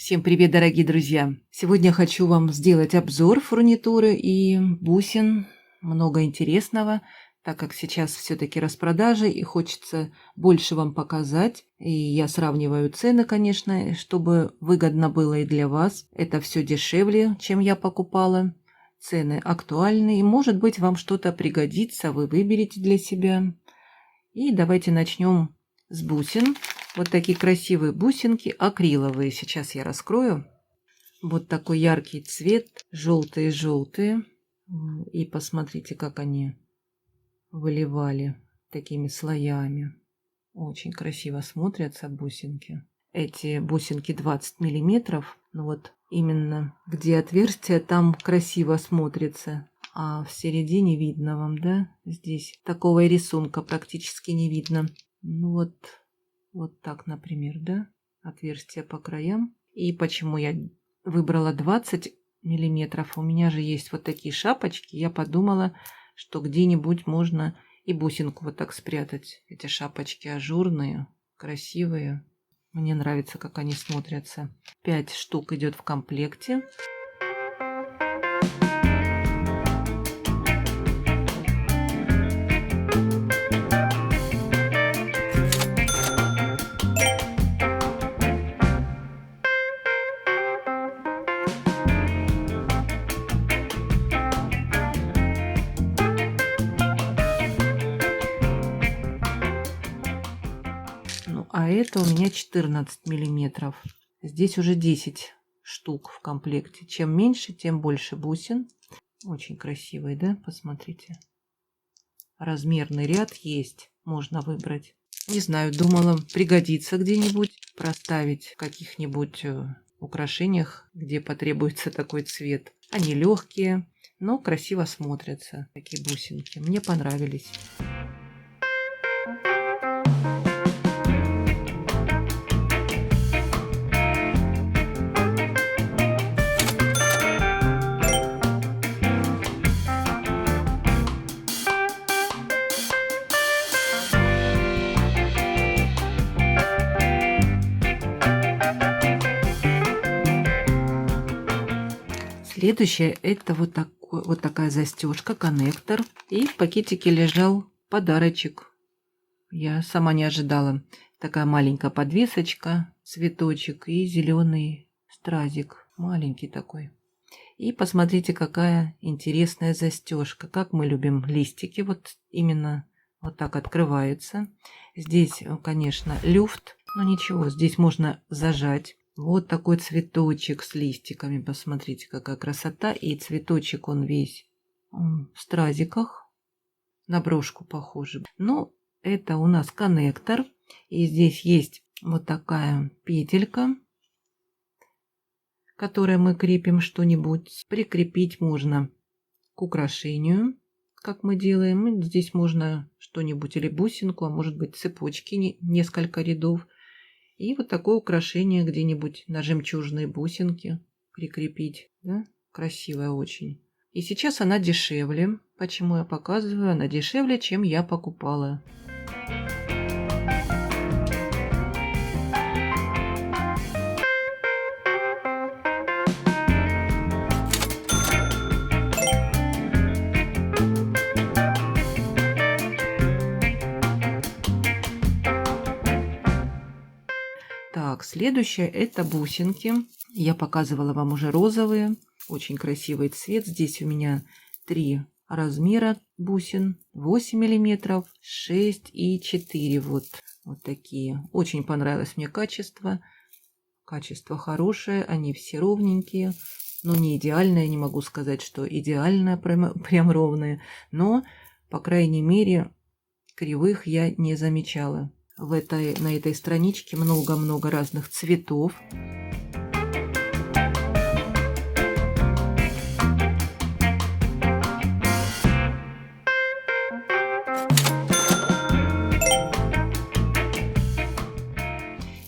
Всем привет, дорогие друзья! Сегодня хочу вам сделать обзор фурнитуры и бусин. Много интересного, так как сейчас все-таки распродажи и хочется больше вам показать. И я сравниваю цены, конечно, чтобы выгодно было и для вас. Это все дешевле, чем я покупала. Цены актуальны, и может быть вам что-то пригодится, вы выберете для себя. И давайте начнем с бусин. Вот такие красивые бусинки, акриловые. Сейчас я раскрою. Вот такой яркий цвет, желтые-желтые. И посмотрите, как они выливали такими слоями. Очень красиво смотрятся бусинки. Эти бусинки 20 миллиметров. Ну вот именно где отверстие, там красиво смотрится. А в середине видно вам, да? Здесь такого рисунка практически не видно. Ну вот так, например, да? Отверстия по краям. И почему я выбрала 20 миллиметров? У меня же есть вот такие шапочки. Я подумала, что где-нибудь можно и бусинку вот так спрятать. Эти шапочки ажурные, красивые. Мне нравится, как они смотрятся. 5 штук идет в комплекте. А это у меня 14 миллиметров. Здесь уже 10 штук в комплекте. Чем меньше, тем больше бусин. Очень красивый, да? Посмотрите. Размерный ряд есть. Можно выбрать. Не знаю, думала, пригодится где-нибудь проставить в каких-нибудь украшениях, где потребуется такой цвет. Они легкие, но красиво смотрятся. Такие бусинки. Мне понравились. Следующее это вот такая застежка, коннектор. И в пакетике лежал подарочек. Я сама не ожидала. Такая маленькая подвесочка, цветочек и зеленый стразик. Маленький такой. И посмотрите, какая интересная застежка. Как мы любим листики. Вот именно вот так открывается. Здесь, конечно, люфт. Но ничего, здесь можно зажать. Вот такой цветочек с листиками. Посмотрите, какая красота. И цветочек он весь в стразиках. На брошку похоже. Но это у нас коннектор. И здесь есть вот такая петелька, которой мы крепим что-нибудь. Прикрепить можно к украшению, как мы делаем. И здесь можно что-нибудь или бусинку, а может быть цепочки, несколько рядов. И вот такое украшение где-нибудь на жемчужные бусинки прикрепить. Да? Красивая очень. И сейчас она дешевле. Почему я показываю? Она дешевле, чем я покупала. Так, следующее это бусинки. Я показывала вам уже розовые. Очень красивый цвет. Здесь у меня 3 размера бусин. 8 миллиметров, 6 и 4. Вот такие. Очень понравилось мне качество. Качество хорошее. Они все ровненькие. Но не идеальное. Не могу сказать, что идеальное, прям ровное. Но, по крайней мере, кривых я не замечала. На этой страничке много-много разных цветов.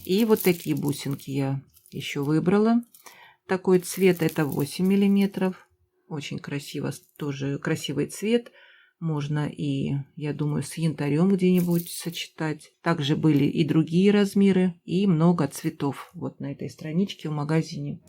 И вот такие бусинки я еще выбрала. Такой цвет это 8 миллиметров. Очень красиво, тоже красивый цвет. Можно и, я думаю, с янтарем где-нибудь сочетать. Также были и другие размеры, и много цветов вот на этой страничке в магазине.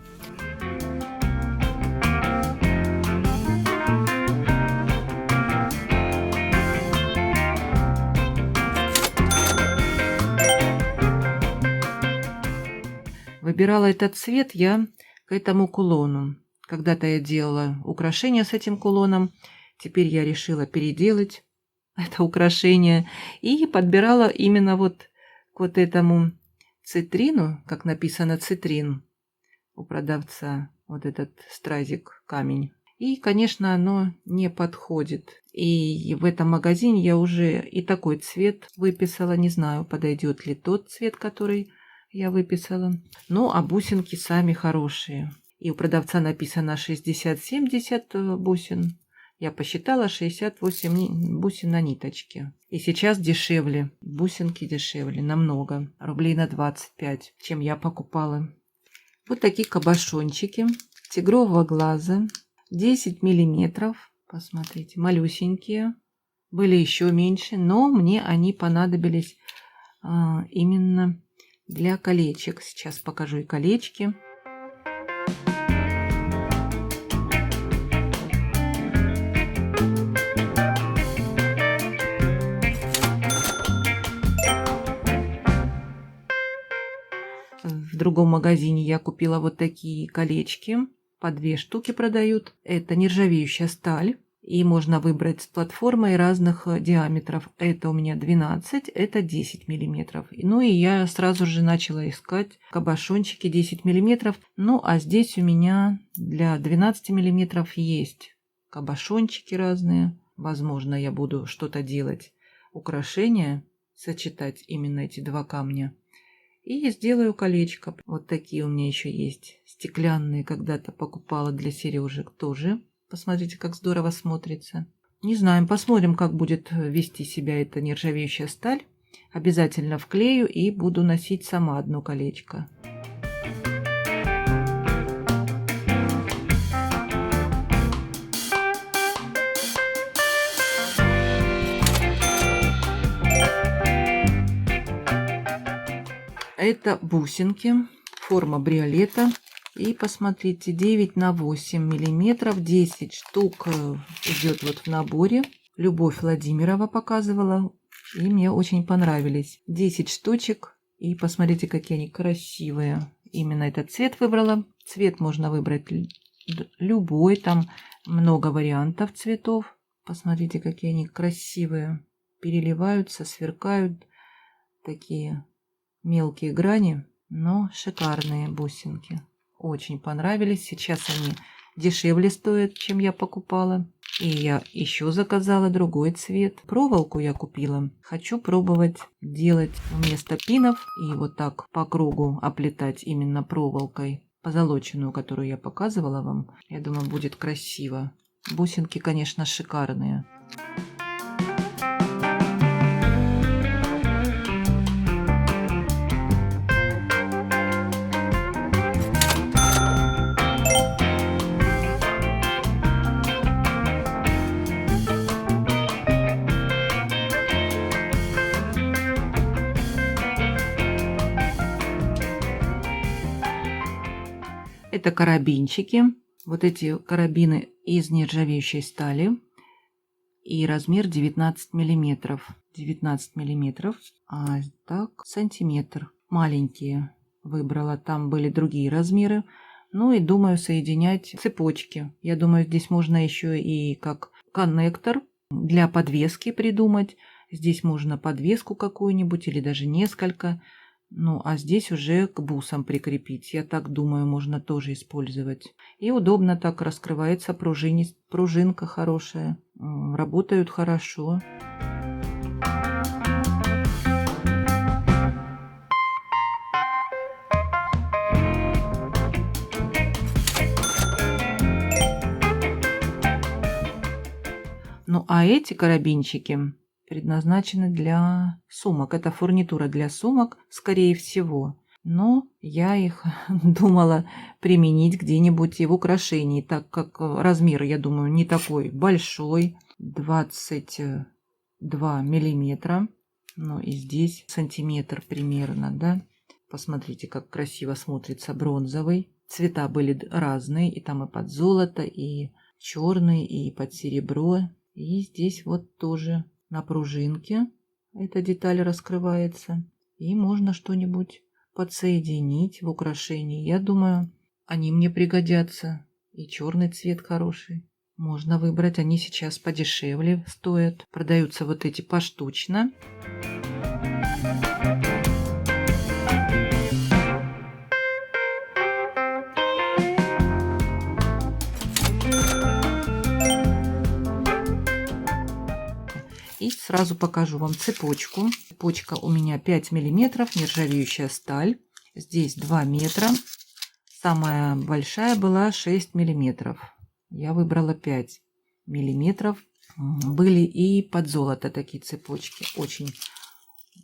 Выбирала этот цвет я к этому кулону. Когда-то я делала украшения с этим кулоном. Теперь я решила переделать это украшение и подбирала именно вот к вот этому цитрину, как написано цитрин у продавца, вот этот стразик камень. И, конечно, оно не подходит. И в этом магазине я уже и такой цвет выписала. Не знаю, подойдет ли тот цвет, который я выписала. Ну, а бусинки сами хорошие. И у продавца написано 60-70 бусин. Я посчитала 68 бусин на ниточке. И сейчас дешевле. Бусинки дешевле намного. Рублей на 25, чем я покупала. Вот такие кабошончики. Тигрового глаза. 10 миллиметров. Посмотрите, малюсенькие. Были еще меньше, но мне они понадобились именно для колечек. Сейчас покажу и колечки. В другом магазине я купила вот такие колечки. По 2 штуки продают. Это нержавеющая сталь. И можно выбрать с платформой разных диаметров. Это у меня 12, это 10 миллиметров. Ну и я сразу же начала искать кабошончики 10 миллиметров. Ну а здесь у меня для 12 миллиметров есть кабошончики разные. Возможно, я буду что-то делать, украшения, сочетать именно эти два камня. И сделаю колечко. Вот такие у меня еще есть. Стеклянные когда-то покупала для сережек тоже. Посмотрите, как здорово смотрится. Не знаю, посмотрим, как будет вести себя эта нержавеющая сталь. Обязательно вклею и буду носить сама одно колечко. Это бусинки, форма бриолета. И посмотрите, 9 на 8 миллиметров, 10 штук идет вот в наборе. Любовь Владимирова показывала, и мне очень понравились. 10 штучек, и посмотрите, какие они красивые. Именно этот цвет выбрала. Цвет можно выбрать любой, там много вариантов цветов. Посмотрите, какие они красивые. Переливаются, сверкают. Такие мелкие грани, но шикарные бусинки. Очень понравились. Сейчас они дешевле стоят, чем я покупала. И я еще заказала другой цвет. Проволоку я купила. Хочу пробовать делать вместо пинов и вот так по кругу оплетать именно проволокой. Позолоченную, которую я показывала вам. Я думаю, будет красиво. Бусинки, конечно, шикарные. Это карабинчики. Вот эти карабины из нержавеющей стали. И размер 19 миллиметров. 19 миллиметров. А так, сантиметр. Маленькие выбрала. Там были другие размеры. Ну и думаю соединять цепочки. Я думаю, здесь можно еще и как коннектор для подвески придумать. Здесь можно подвеску какую-нибудь или даже несколько. Ну, а здесь уже к бусам прикрепить. Я так думаю, можно тоже использовать. И удобно так раскрывается пружинка хорошая. Работают хорошо. Ну, а эти карабинчики предназначены для сумок. Это фурнитура для сумок, скорее всего. Но я их думала применить где-нибудь и в украшении, так как размер, я думаю, не такой большой. 22 миллиметра. Ну и здесь сантиметр примерно, да. Посмотрите, как красиво смотрится бронзовый. Цвета были разные, и там и под золото, и черный, и под серебро. И здесь вот тоже на пружинке эта деталь раскрывается. И можно что-нибудь подсоединить в украшении. Я думаю, они мне пригодятся. И черный цвет хороший. Можно выбрать, они сейчас подешевле стоят. Продаются вот эти поштучно. И сразу покажу вам цепочку. Цепочка у меня 5 миллиметров, нержавеющая сталь. Здесь 2 метра. Самая большая была 6 миллиметров. Я выбрала 5 миллиметров. Были и под золото такие цепочки. Очень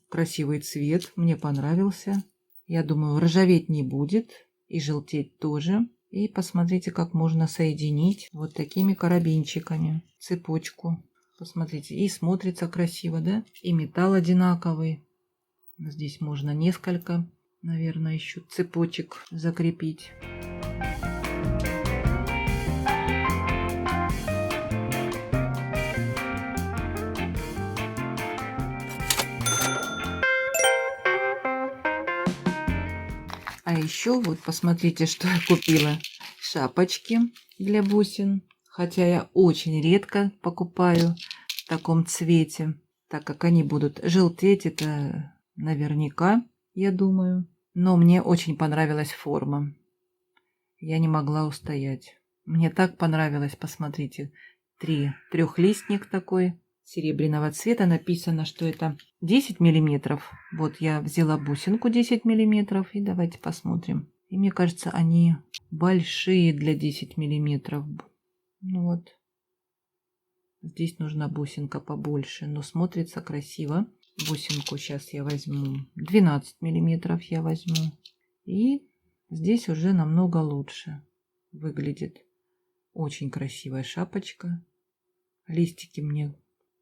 красивый цвет. Мне понравился. Я думаю, ржаветь не будет. И желтеть тоже. И посмотрите, как можно соединить вот такими карабинчиками цепочку. Посмотрите, и смотрится красиво, да? И металл одинаковый. Здесь можно несколько, наверное, еще цепочек закрепить. А еще вот посмотрите, что я купила. Шапочки для бусин. Хотя я очень редко покупаю в таком цвете, так как они будут желтеть, это наверняка, я думаю. Но мне очень понравилась форма. Я не могла устоять. Мне так понравилось, посмотрите. Трехлистник такой, серебряного цвета. Написано, что это 10 миллиметров. Вот я взяла бусинку 10 миллиметров. И давайте посмотрим. И мне кажется, они большие для 10 миллиметров. Ну вот, здесь нужна бусинка побольше, но смотрится красиво. Бусинку сейчас я возьму 12 миллиметров я возьму. И здесь уже намного лучше выглядит. Очень красивая шапочка. Листики мне,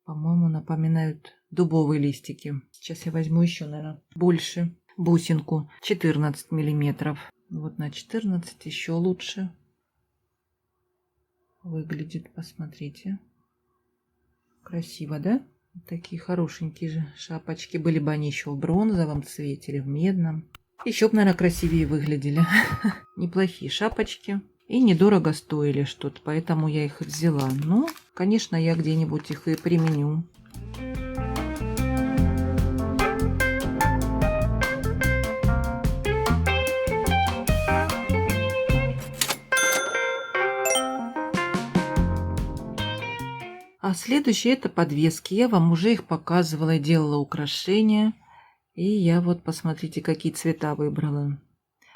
по-моему, напоминают дубовые листики. Сейчас я возьму еще, наверное, больше бусинку 14 миллиметров. Вот на 14 еще лучше выглядит, посмотрите. Красиво, да? Такие хорошенькие же шапочки. Были бы они еще в бронзовом цвете или в медном. Еще бы, наверное, красивее выглядели. Неплохие шапочки. И недорого стоили что-то, поэтому я их взяла. Ну, конечно, я где-нибудь их и применю. А следующее это подвески. Я вам уже их показывала, делала украшения. И я вот, посмотрите, какие цвета выбрала.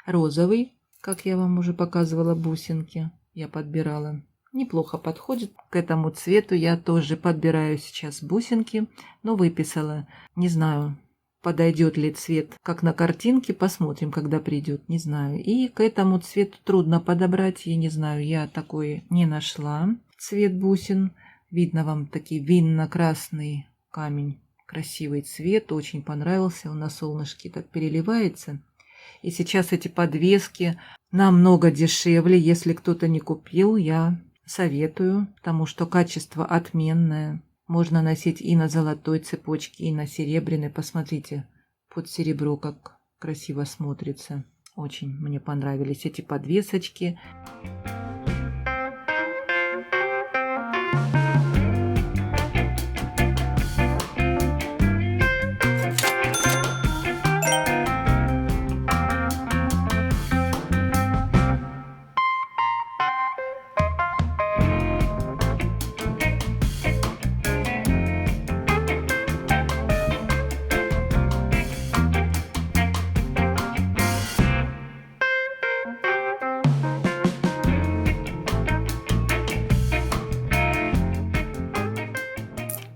Розовый, как я вам уже показывала, бусинки я подбирала. Неплохо подходит к этому цвету. Я тоже подбираю сейчас бусинки, но выписала. Не знаю, подойдет ли цвет, как на картинке. Посмотрим, когда придет, не знаю. И к этому цвету трудно подобрать. Я не знаю, я такой не нашла. Цвет бусин. Видно вам такой винно-красный камень. Красивый цвет, очень понравился. Он на солнышке так переливается. И сейчас эти подвески намного дешевле. Если кто-то не купил, я советую, потому что качество отменное. Можно носить и на золотой цепочке, и на серебряной. Посмотрите, под серебро как красиво смотрится. Очень мне понравились эти подвесочки.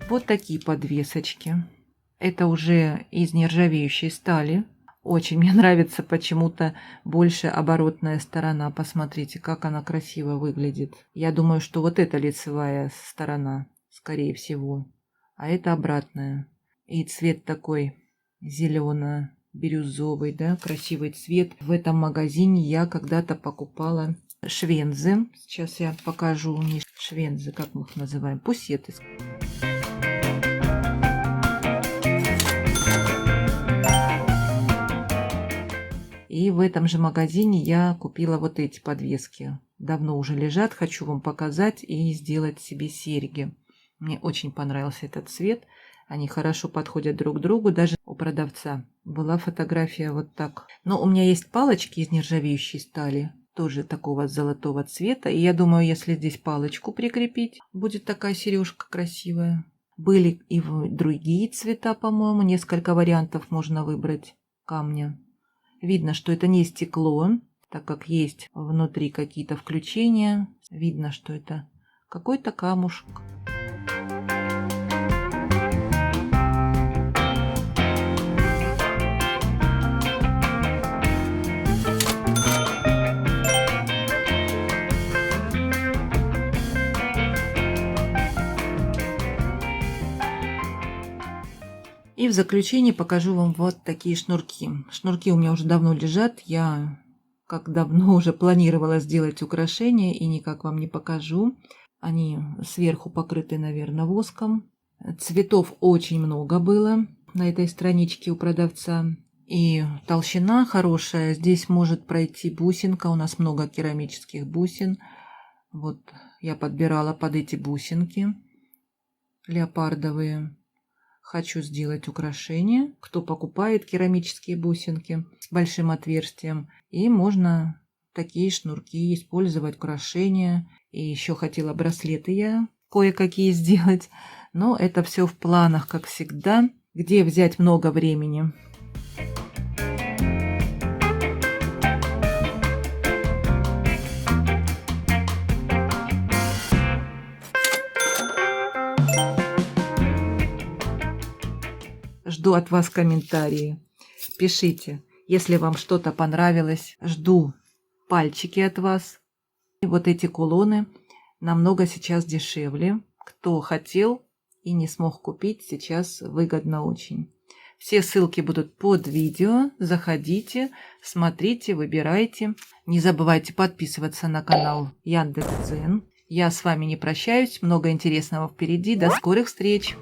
Вот такие подвесочки. Это уже из нержавеющей стали. Очень мне нравится почему-то больше оборотная сторона. Посмотрите, как она красиво выглядит. Я думаю, что вот эта лицевая сторона скорее всего. А это обратное. И цвет такой зелено-бирюзовый, да, красивый цвет. В этом магазине я когда-то покупала швензы. Сейчас я покажу не швензы, как мы их называем, пусеты. И в этом же магазине я купила вот эти подвески. Давно уже лежат, хочу вам показать и сделать себе серьги. Мне очень понравился этот цвет. Они хорошо подходят друг к другу. Даже у продавца была фотография вот так. Но у меня есть палочки из нержавеющей стали, тоже такого золотого цвета. И я думаю, если здесь палочку прикрепить, будет такая сережка красивая. Были и другие цвета, по-моему. Несколько вариантов можно выбрать камня. Видно, что это не стекло, так как есть внутри какие-то включения. Видно, что это какой-то камушек. И в заключение покажу вам вот такие шнурки. Шнурки у меня уже давно лежат. Я как давно уже планировала сделать украшения и никак вам не покажу. Они сверху покрыты, наверное, воском. Цветов очень много было на этой страничке у продавца. И толщина хорошая. Здесь может пройти бусинка. У нас много керамических бусин. Вот я подбирала под эти бусинки леопардовые. Хочу сделать украшение. Кто покупает керамические бусинки с большим отверстием. И можно такие шнурки использовать, украшения. И еще хотела браслеты я кое-какие сделать. Но это все в планах, как всегда. Где взять много времени? Жду от вас комментарии. Пишите, если вам что-то понравилось. Жду пальчики от вас. И вот эти кулоны намного сейчас дешевле. Кто хотел и не смог купить, сейчас выгодно очень. Все ссылки будут под видео. Заходите, смотрите, выбирайте. Не забывайте подписываться на канал Яндекс.Дзен. Я с вами не прощаюсь. Много интересного впереди. До скорых встреч!